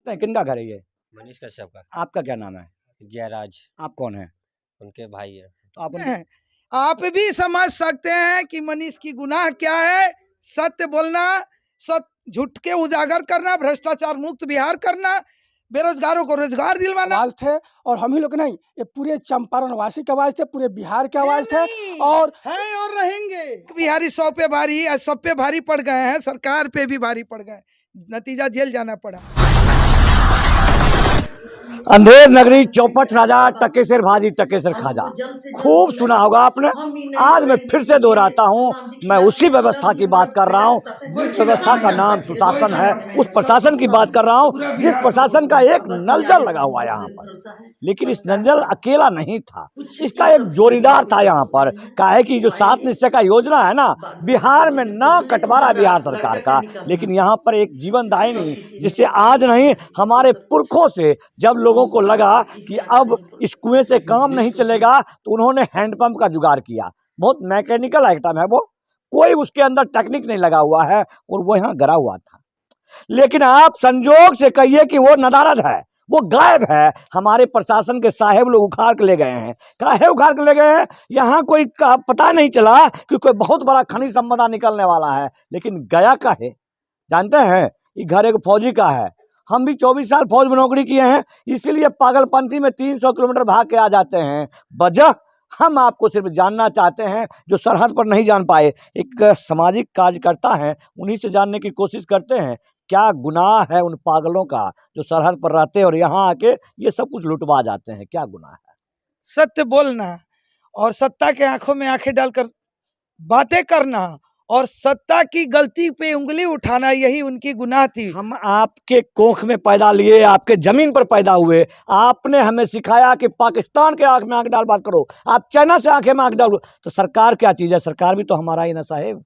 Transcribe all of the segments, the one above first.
सकते हैं किनका घर है ये? मनीष कश्यप का। आपका क्या नाम है? जयराज आप कौन है? उनके भाई है। तो आप हैं। आप भी समझ सकते हैं कि मनीष की गुनाह क्या है। सत्य बोलना, सत्य झूठ के उजागर करना, भ्रष्टाचार मुक्त बिहार करना, बेरोजगारों को रोजगार दिलवाना। आवाज थे और हम ही लोग नहीं, ये पूरे चंपारण वासी के आवाज थे, पूरे बिहार के आवाज थे। नहीं, और हैं और रहेंगे। बिहारी 100 पे भारी, आज सब पे भारी पड़ गए हैं, सरकार पे भी भारी पड़ गए, नतीजा जेल जाना पड़ा। अंधेर नगरी चौपट राजा टकेसर भाजी टकेसर खाजा, खूब सुना होगा आपने। आज मैं फिर से दोहराता हूँ, मैं उसी व्यवस्था की बात कर रहा हूँ जिस व्यवस्था का नाम सुशासन है। उस प्रशासन की बात कर रहा हूँ जिस प्रशासन का एक नलजल लगा हुआ है यहाँ पर। लेकिन इस नलजल अकेला नहीं था, इसका एक जोड़ीदार था यहाँ पर। काहे कि जो 7 निश्चय का योजना है ना, बिहार में ना कटवारा बिहार सरकार का, लेकिन यहाँ पर एक जीवनदायिनी जिससे आज नहीं हमारे पुरखों से जब लोगों को लगा कि अब इस कुएं से काम नहीं चलेगा तो उन्होंने हैंडपंप का जुगाड़ किया। बहुत मैकेनिकल आइटम है वो, कोई उसके अंदर टेक्निक नहीं लगा हुआ है और वो यहाँ गिरा हुआ था। लेकिन आप संजोग से कहिए कि वो नदारद है, वो गायब है। हमारे प्रशासन के साहेब लोग उखाड़ के ले गए हैं। काहे उखाड़ के ले गए हैं? यहाँ कोई पता नहीं चला कि कोई बहुत बड़ा खनिज संपदा निकलने वाला है, लेकिन गया का है जानते हैं? ये घर एक फौजी का है। हम भी 24 साल फौज में नौकरी किए हैं, इसीलिए पागलपंथी में 300 किलोमीटर भाग के आ जाते हैं। वजह हम आपको सिर्फ जानना चाहते हैं जो सरहद पर नहीं जान पाए। एक सामाजिक कार्यकर्ता हैं, उन्हीं से जानने की कोशिश करते हैं क्या गुनाह है उन पागलों का जो सरहद पर रहते हैं और यहाँ आके ये सब कुछ लुटवा जाते हैं। क्या गुनाह है? सत्य बोलना और सत्ता के आंखों में आंखें डालकर बातें करना और सत्ता की गलती पे उंगली उठाना, यही उनकी गुनाह थी। हम आपके कोख में पैदा लिए, आपके जमीन पर पैदा हुए। आपने हमें सिखाया कि पाकिस्तान के आंख में आंख डाल बात करो, आप चाइना से आंखें में आंख डालो। तो सरकार क्या चीज है? सरकार भी तो हमारा ही ना साहेब।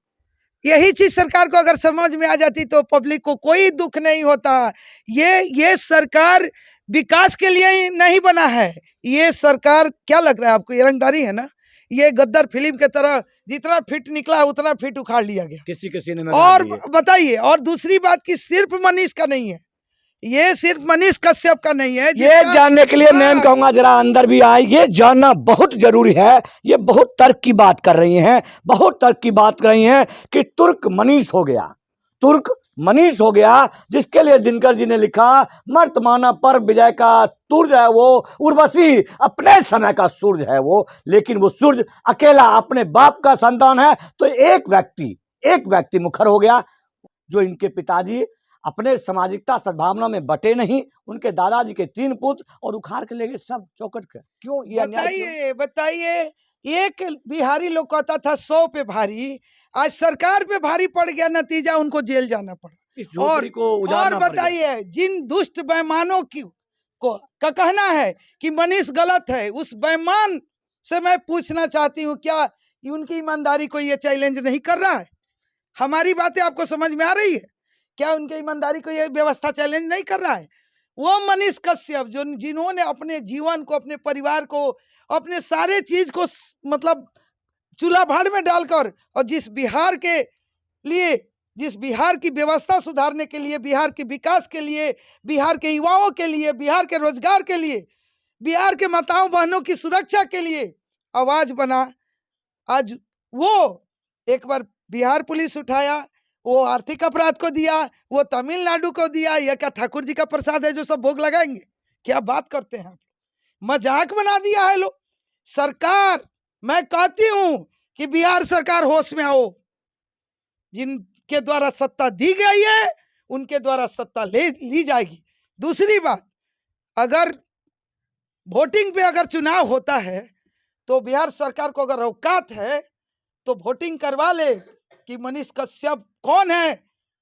यही चीज सरकार को अगर समझ में आ जाती तो पब्लिक को कोई दुख नहीं होता। ये सरकार विकास के लिए ही नहीं बना है। ये सरकार क्या लग रहा है आपको? ये रंगदारी है ना। ये गद्दार फिल्म के तरह जितना फिट निकला उतना फिट उखाड़ लिया गया किसी के सीने में। और बताइए, और दूसरी बात कि सिर्फ मनीष का नहीं है, ये सिर्फ मनीष कश्यप का नहीं है। ये जानने के लिए मैं कहूंगा जरा अंदर भी आए, ये जानना बहुत जरूरी है। ये बहुत तर्क की बात कर रही हैं, बहुत तर्क की बात कर रही हैं कि तुर्क मनीष हो गया, तुर्क मनीष हो गया, जिसके लिए दिनकर जी ने लिखा मर्तमाना पर विजय का सूरज है वो, उर्वशी अपने समय का सूरज है वो। लेकिन वो सूरज अकेला अपने बाप का संतान है। तो एक व्यक्ति मुखर हो गया जो इनके पिताजी अपने सामाजिकता सद्भावना में बटे नहीं। उनके दादाजी के 3 पुत्र और उखाड़ के ले गए सब चौकट के। क्यों ये अन्याय? बताइए, एक बिहारी लोग कहता था 100 पे भारी, आज सरकार पे भारी पड़ गया, नतीजा उनको जेल जाना पड़ा। और बताइए, जिन दुष्ट बेईमानों को कहना है कि मनीष गलत है, उस बेईमान से मैं पूछना चाहती हूँ क्या उनकी ईमानदारी को ये चैलेंज नहीं कर रहा है? हमारी बातें आपको समझ में आ रही है? क्या उनके ईमानदारी को ये व्यवस्था चैलेंज नहीं कर रहा है? वो मनीष कश्यप जिन्होंने अपने जीवन को, अपने परिवार को, अपने सारे चीज को मतलब चूल्हा भाड़ में डालकर, और जिस बिहार के लिए, जिस बिहार की व्यवस्था सुधारने के लिए, बिहार के विकास के लिए, बिहार के युवाओं के लिए, बिहार के रोजगार के लिए, बिहार के माताओं बहनों की सुरक्षा के लिए आवाज बना। आज वो एक बार बिहार पुलिस उठाया, वो आर्थिक अपराध को दिया, वो तमिलनाडु को दिया। यह क्या ठाकुर जी का प्रसाद है जो सब भोग लगाएंगे? क्या बात करते हैं आप? मजाक बना दिया है लोग। सरकार, मैं कहती हूं कि बिहार सरकार होश में आओ। जिनके द्वारा सत्ता दी गई है उनके द्वारा सत्ता ली जाएगी। दूसरी बात, अगर वोटिंग पे अगर चुनाव होता है तो बिहार सरकार को अगर औकात है तो वोटिंग करवा ले कि मनीष कश्यप कौन है,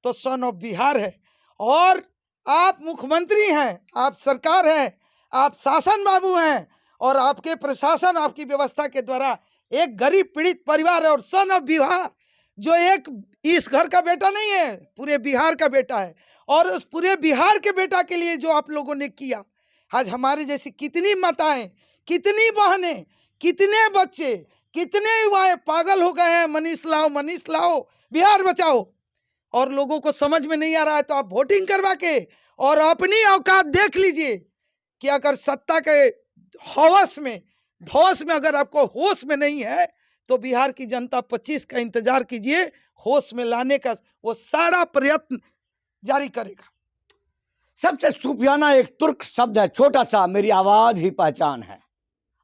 तो सन ऑफ बिहार है। और आप मुख्यमंत्री हैं, आप सरकार हैं, आप शासन बाबू हैं, और आपके प्रशासन, आपकी व्यवस्था के द्वारा एक गरीब पीड़ित परिवार है। और सन ऑफ बिहार जो एक इस घर का बेटा नहीं है, पूरे बिहार का बेटा है। और उस पूरे बिहार के बेटा के लिए जो आप लोगों ने किया, आज हमारे जैसी कितनी माताएं, कितनी बहनें, कितने बच्चे, कितने युवाएं पागल हो गए हैं, मनीष लाओ, मनीष लाओ, बिहार बचाओ। और लोगों को समझ में नहीं आ रहा है तो आप वोटिंग करवा के और अपनी औकात देख लीजिए कि अगर सत्ता के हवस में धौस में अगर आपको होश में नहीं है तो बिहार की जनता 25 का इंतजार कीजिए, होश में लाने का वो सारा प्रयत्न जारी करेगा। सबसे सूफियाना एक तुर्क शब्द है, छोटा सा, मेरी आवाज ही पहचान है।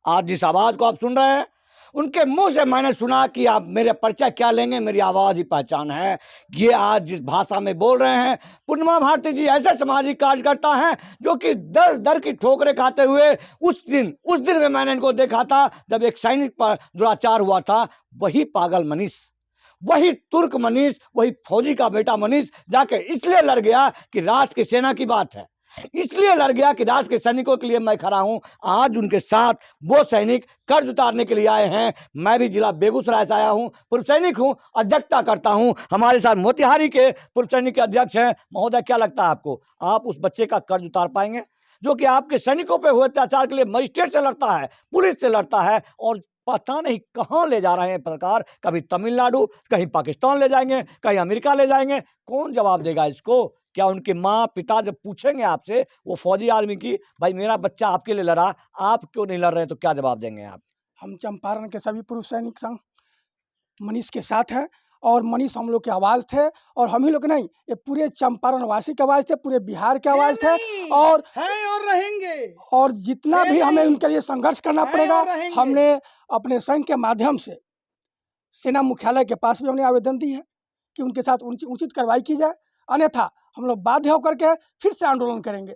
आज जिस आवाज को आप सुन रहे हैं उनके मुंह से मैंने सुना कि आप मेरे परिचय क्या लेंगे, मेरी आवाज ही पहचान है। ये आज जिस भाषा में बोल रहे हैं, पूर्णिमा भारती जी ऐसे सामाजिक कार्यकर्ता हैं जो कि दर दर की ठोकरें खाते हुए उस दिन में मैंने इनको देखा था जब एक सैनिक पर दुराचार हुआ था। वही पागल मनीष, वही तुर्क मनीष, वही फौजी का बेटा मनीष जाके इसलिए लड़ गया कि राष्ट्र की सेना की बात है, इसलिए लड़ गया कि राष्ट्र के सैनिकों के लिए मैं खड़ा हूं। आज उनके साथ वो सैनिक कर्ज उतारने के लिए आए हैं। मैं भी जिला बेगूसराय से आया हूं, पूर्व सैनिक हूं, अध्यक्षता करता हूं। हमारे साथ मोतिहारी के पूर्व सैनिक के अध्यक्ष हैं। महोदय, क्या लगता है आपको, आप उस बच्चे का कर्ज उतार पाएंगे जो कि आपके सैनिकों पर हुए अत्याचार के लिए मजिस्ट्रेट से लड़ता है, पुलिस से लड़ता है और पता नहीं कहां ले जा रहे हैं सरकार, कभी तमिलनाडु, कहीं पाकिस्तान ले जाएंगे, कहीं अमेरिका ले जाएंगे। कौन जवाब देगा इसको? क्या उनके माँ पिता जब पूछेंगे आपसे, वो फौजी आदमी की, भाई मेरा बच्चा आपके लिए लड़ा, आप क्यों नहीं लड़ रहे, तो क्या जवाब देंगे आप? हम चंपारण के सभी पूर्व सैनिक संघ मनीष के साथ हैं और मनीष हम लोग की आवाज़ थे और हम ही लोग नहीं, ये पूरे चंपारण वासी की आवाज़ थे, पूरे बिहार की आवाज़ थे और हैं और रहेंगे और जितना भी हमें उनके लिए संघर्ष करना हैं पड़ेगा, और रहेंगे। हमने अपने संघ के माध्यम से सेना मुख्यालय के पास भी हमने आवेदन दी है कि उनके साथ उचित कार्रवाई की जाए, अन्यथा हम लोग बाध्य होकर के फिर से आंदोलन करेंगे।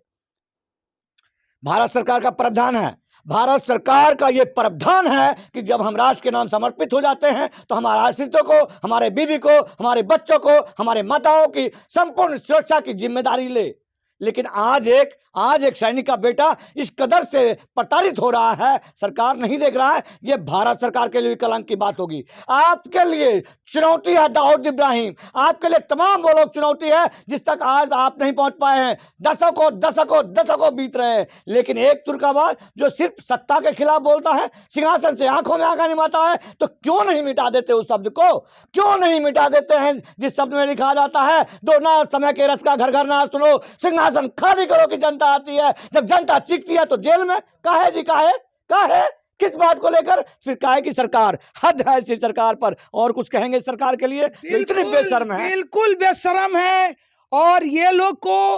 भारत सरकार का प्रावधान है, भारत सरकार का ये प्रावधान है कि जब हम राष्ट्र के नाम समर्पित हो जाते हैं तो हमारे आश्रितों को, हमारे बीवी को, हमारे बच्चों को, हमारे माताओं की संपूर्ण सुरक्षा की जिम्मेदारी ले। लेकिन आज एक सैनिक का बेटा इस कदर से प्रताड़ित हो रहा है, सरकार नहीं देख रहा है। ये भारत सरकार के लिए कलंक की बात होगी। आपके लिए चुनौती है दाऊद इब्राहिम, आपके लिए तमाम वो लोग चुनौती है जिस तक आज आप नहीं पहुंच पाए हैं। दशकों बीत रहे हैं, लेकिन एक तुर्काबाज जो सिर्फ सत्ता के खिलाफ बोलता है, सिंहासन से आंखों में आंखें निभाता है, तो क्यों नहीं मिटा देते उस शब्द को? क्यों नहीं मिटा देते हैं जिस शब्द में लिखा जाता है, दो ना समय के रथ का घर घर ना सुनो, सिंहासन खाली करो कि जनता आती है। जब जनता चीखती है तो जेल में। काहे जी, काहे किस बात को लेकर? फिर काहे की सरकार, हद है इसी सरकार पर। और कुछ कहेंगे सरकार के लिए? इतनी बेशर्म है, बिल्कुल बेशर्म है और ये लोग को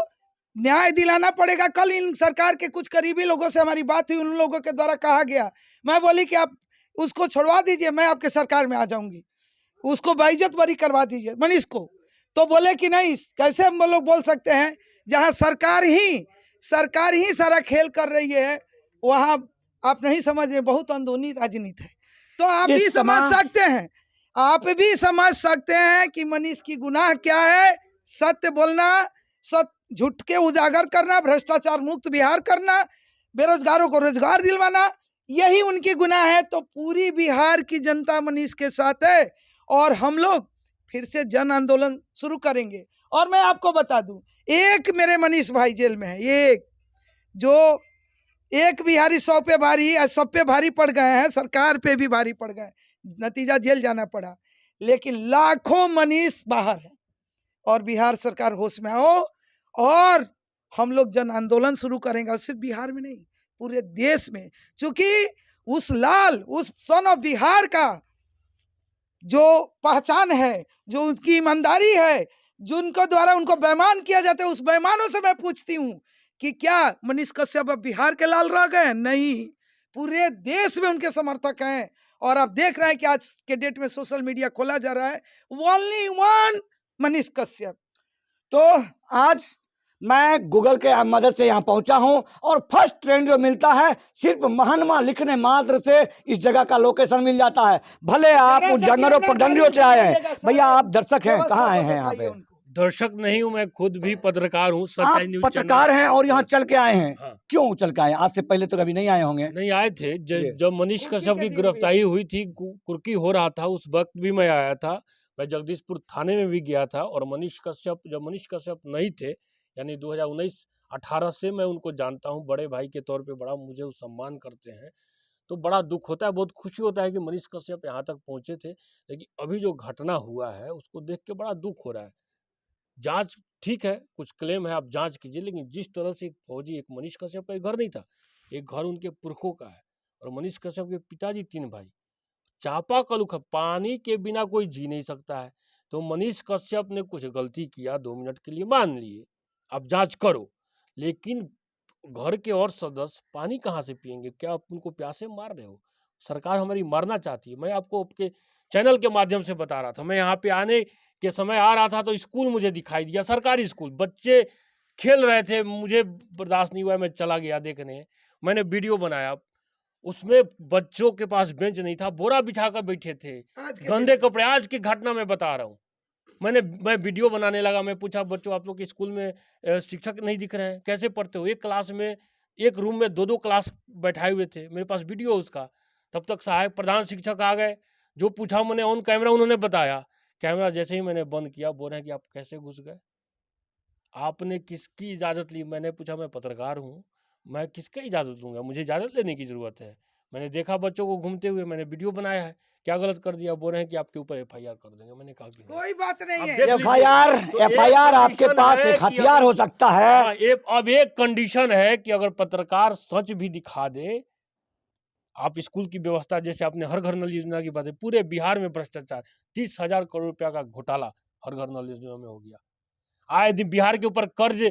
न्याय दिलाना पड़ेगा। कल इन सरकार के कुछ करीबी लोगों से हमारी बात हुई, उन लोगों के द्वारा कहा गया, मैं बोली कि आप उसको छोड़वा दीजिए, मैं आपके सरकार में आ जाऊंगी, उसको बेइज्जत बरी करवा दीजिए मनीष को। तो बोले कि नहीं, कैसे हम लोग बोल सकते हैं जहां सरकार ही सारा खेल कर रही है, वहां आप नहीं समझ रहे, बहुत अंदरूनी राजनीति है। तो आप भी समझ सकते हैं, आप भी समझ सकते हैं कि मनीष की गुनाह क्या है। सत्य बोलना, सत्य झूठ के उजागर करना, भ्रष्टाचार मुक्त बिहार करना, बेरोजगारों को रोजगार दिलवाना, यही उनकी गुनाह है। तो पूरी बिहार की जनता मनीष के साथ है और हम लोग फिर से जन आंदोलन शुरू करेंगे। और मैं आपको बता दूं, एक मेरे मनीष भाई जेल में है, एक बिहारी 100 पे भारी, सब पे भारी पड़ गए हैं, सरकार पे भी भारी पड़ गए, नतीजा जेल जाना पड़ा। लेकिन लाखों मनीष बाहर है और बिहार सरकार होश में आओ और हम लोग जन आंदोलन शुरू करेंगे। और सिर्फ बिहार में नहीं, पूरे देश में, क्योंकि उस सन ऑफ बिहार का जो पहचान है, जो उसकी ईमानदारी है, जिनको द्वारा उनको बेईमान किया जाता है, उस बेईमानों से मैं पूछती हूँ कि क्या मनीष कश्यप अब बिहार के लाल रह गए? नहीं, पूरे देश में उनके समर्थक हैं। और आप देख रहे हैं कि आज के डेट में सोशल मीडिया खोला जा रहा है, ओनली वन मनीष कश्यप। तो आज मैं गूगल के मदद से यहाँ पहुंचा हूं और फर्स्ट ट्रेंड जो मिलता है, सिर्फ महानमा लिखने मात्र से इस जगह का लोकेशन मिल जाता है। भले आप उस जंगलों पगडंडियों से आए हैं। भैया आप दर्शक हैं, कहाँ आए हैं? यहाँ पे दर्शक नहीं हूँ, मैं खुद भी पत्रकार हूँ, सच्चाई न्यूज़ पत्रकार हैं और यहाँ चल के आए हैं। हाँ। क्यों चल के आए? आज से पहले तो कभी नहीं आए होंगे। नहीं आए थे, जब मनीष कश्यप की गिरफ्तारी हुई थी, कुर्की हो रहा था, उस वक्त भी मैं आया था। मैं जगदीशपुर थाने में भी गया था और जब मनीष कश्यप नहीं थे, यानी 2019-18 से मैं उनको जानता हूँ, बड़े भाई के तौर पे बड़ा मुझे सम्मान करते हैं। तो बड़ा दुख होता है, बहुत खुशी होता है कि मनीष कश्यप यहाँ तक पहुँचे थे। लेकिन अभी जो घटना हुआ है उसको देख के बड़ा दुख हो रहा है। जांच ठीक है, कुछ क्लेम है, आप जांच कीजिए, लेकिन जिस तरह से एक फौजी, एक मनीष कश्यप का एक घर नहीं था, एक घर उनके पुरखों का है, और मनीष कश्यप के पिताजी 3 भाई, चापाकल पानी के बिना कोई जी नहीं सकता है। तो मनीष कश्यप ने कुछ गलती किया, 2 मिनट के लिए मान लिए, अब जांच करो, लेकिन घर के और सदस्य पानी कहाँ से पिएंगे? क्या आप उनको प्यासे मार रहे हो? सरकार हमारी मारना चाहती है। मैं आपको आपके चैनल के माध्यम से बता रहा था, मैं यहाँ पे आने के समय आ रहा था तो स्कूल मुझे दिखाई दिया, सरकारी स्कूल, बच्चे खेल रहे थे, मुझे बर्दाश्त नहीं हुआ, मैं चला गया देखने, मैंने वीडियो बनाया, उसमें बच्चों के पास बेंच नहीं था, बोरा बिछा कर बैठे थे, गंदे कपड़े, आज की घटना मैं बता रहा हूँ। मैं वीडियो बनाने लगा, मैं पूछा बच्चों आप लोग के स्कूल में शिक्षक नहीं दिख रहे हैं, कैसे पढ़ते हो? एक क्लास में, एक रूम में 2-2 क्लास बैठाए हुए थे, मेरे पास वीडियो उसका। तब तक सहायक प्रधान शिक्षक आ गए, जो पूछा मैंने ऑन कैमरा उन्होंने बताया, कैमरा जैसे ही मैंने बंद किया, बोल रहे हैं कि आप कैसे घुस गए, आपने किसकी इजाज़त ली? मैंने पूछा मैं पत्रकार हूँ, मैं किसकी इजाज़त लूँगा, मुझे इजाज़त लेने की ज़रूरत है। मैंने देखा बच्चों को घूमते हुए, मैंने वीडियो बनाया है, क्या गलत कर दिया? बोल रहे हैं कि आपके ऊपर एफआईआर कर देंगे। मैंने कहा कि कोई बात नहीं अब है। देख लीजिए, एफआईआर तो एफआईआर एक आपके कंडीशन पास है एक कि हथियार हो सकता है। हाँ, अब एक कंडीशन है कि अगर पत्रकार सच भी दिखा दे, आप स्कूल की व्यवस्था, जैसे आपने हर घर नल योजना की बात है, पूरे बिहार में भ्रष्टाचार, 30,000 करोड़ रुपया का घोटाला हर घर नल योजना में हो गया। आए दिन बिहार के ऊपर कर्ज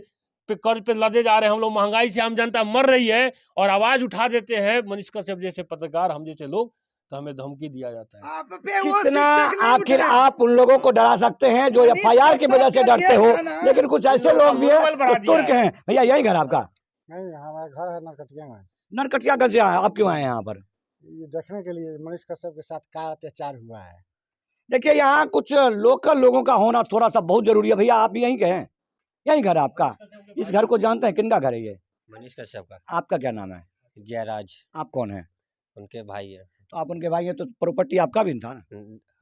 पे लदे जा रहे हैं हम लोग, महंगाई से आम जनता मर रही है, और आवाज उठा देते हैं मनीष कश्यप जैसे पत्रकार, हम जैसे लोग, तो हमें धमकी दिया जाता है। आप पे वो कितना शिक्षक नहीं आखिर उठे। आप उन लोगों को डरा सकते हैं जो मनीष एफआईआर की कश्यप वजह से का डरते हो, ये है ना। लेकिन कुछ ऐसे लोग भी मनोबल बढ़ा हैं दिया तुर्क हैं। भैया यही घर आपका? नहीं, हमारा घर है नरकटियागंज। नरकटियागंज से आए, आप क्यों आए हैं यहाँ पर? ये देखने के लिए मनीष कश्यप के साथ क्या अत्याचार हुआ है। देखिए यहाँ कुछ लोकल लोगों का होना थोड़ा सा बहुत जरूरी है। भैया आप यहीं के हैं? यही घर है आपका? इस घर को जानते हैं? किनका घर है ये? मनीष कश्यप का। आपका क्या नाम है? जयराज, आप कौन है? उनके भाई है। तो आप उनके भाई हैं तो प्रॉपर्टी आपका भी था ना?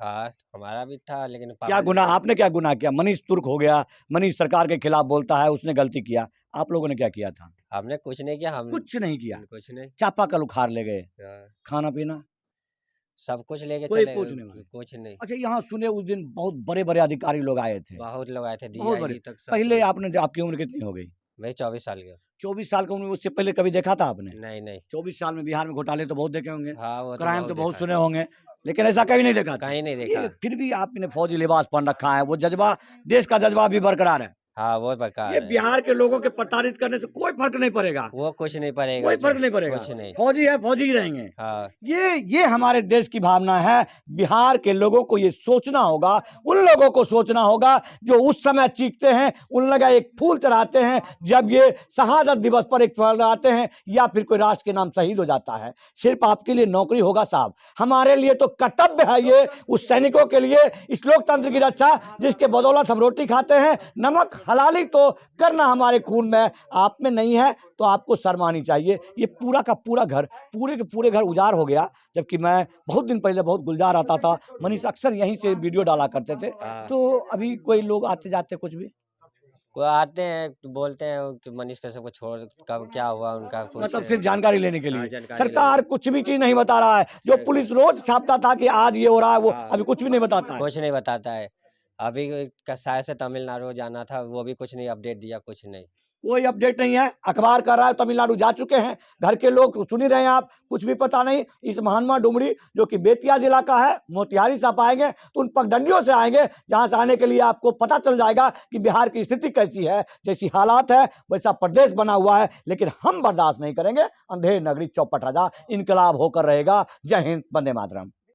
हाँ, हमारा भी था, लेकिन क्या पापा गुनाह, आपने क्या गुनाह किया? मनीष तुर्क हो गया, मनीष सरकार के खिलाफ बोलता है, उसने गलती किया, आप लोगों ने क्या किया था? हमने कुछ नहीं किया, हम कुछ नहीं किया, कुछ नहीं। चापाकल उखाड़ ले गए, हाँ, खाना पीना सब कुछ लेके कोई चले कुछ गए, नहीं मांगा। कुछ नहीं। अच्छा यहाँ सुने उस दिन बहुत बड़े बड़े अधिकारी लोग आए थे, बहुत लोग आए थे, बहुत बड़े। डीआईजी तक सब। पहले आपने, आपकी उम्र कितनी हो गई? मैं 24 साल का। 24 साल की उम्र में, उससे पहले कभी देखा था आपने? नहीं नहीं। 24 साल में बिहार में घोटाले तो बहुत देखे होंगे, हाँ, वो क्राइम तो बहुत देखा सुने है। होंगे, लेकिन ऐसा कभी नहीं देखा था। कहीं नहीं ये देखा। फिर भी आपने फौजी लिबास पहन रखा है, वो जज्बा, देश का जज्बा भी बरकरार है। हाँ, वो बकार ये है। बिहार के लोगों के प्रताड़ित करने से कोई फर्क नहीं पड़ेगा, वो कुछ नहीं पड़ेगा, कोई फर्क नहीं पड़ेगा। कुछ नहीं। फौजी है, फौजी ही रहेंगे। हाँ, ये हमारे देश की भावना है। बिहार के लोगों को ये सोचना होगा, उन लोगों को सोचना होगा जो उस समय चीखते हैं, उन लगा एक फूल चढ़ाते हैं जब ये शहादत दिवस पर एक फूल चढ़ाते हैं, या फिर कोई राष्ट्र के नाम शहीद हो जाता है। सिर्फ आपके लिए नौकरी होगा साहब, हमारे लिए तो कर्तव्य है ये, उस सैनिकों के लिए, इस लोकतंत्र की रक्षा जिसके बदौलत हम रोटी खाते हैं। नमक हलाली तो करना हमारे खून में, आप में नहीं है, तो आपको शर्म आनी चाहिए। ये पूरा का पूरा घर, पूरे के पूरे घर उजाड़ हो गया, जबकि मैं बहुत दिन पहले बहुत गुलजार आता था, मनीष अक्सर यहीं से वीडियो डाला करते थे। हाँ। तो अभी कोई लोग आते जाते कुछ भी, कोई आते हैं तो बोलते हैं कि मनीष कश्यप को छोड़, कब क्या हुआ उनका, कुछ मतलब सिर्फ जानकारी लेने के हाँ, लिए? जानकारी सरकार कुछ भी चीज नहीं बता रहा है। जो पुलिस रोज छापता था कि आज ये हो रहा है, वो हाँ। अभी कुछ भी नहीं बताता है। कुछ नहीं बताता है। अभी कसाय से तमिलनाडु जाना था, वो भी कुछ नहीं अपडेट दिया, कुछ नहीं। कोई अपडेट नहीं है। अखबार कर रहा है तमिलनाडु जा चुके हैं, घर के लोग सुन ही रहे हैं आप, कुछ भी पता नहीं। इस महानमा डुमरी जो कि बेतिया जिला का है, मोतिहारी से आप आएंगे तो उन पगडंडियों से आएंगे, जहां से आने के लिए आपको पता चल जाएगा कि बिहार की स्थिति कैसी है। जैसी हालात है वैसा प्रदेश बना हुआ है, लेकिन हम बर्दाश्त नहीं करेंगे। अंधेर नगरी चौपट राजा इनकलाब होकर रहेगा। जय हिंद, वंदे मातरम।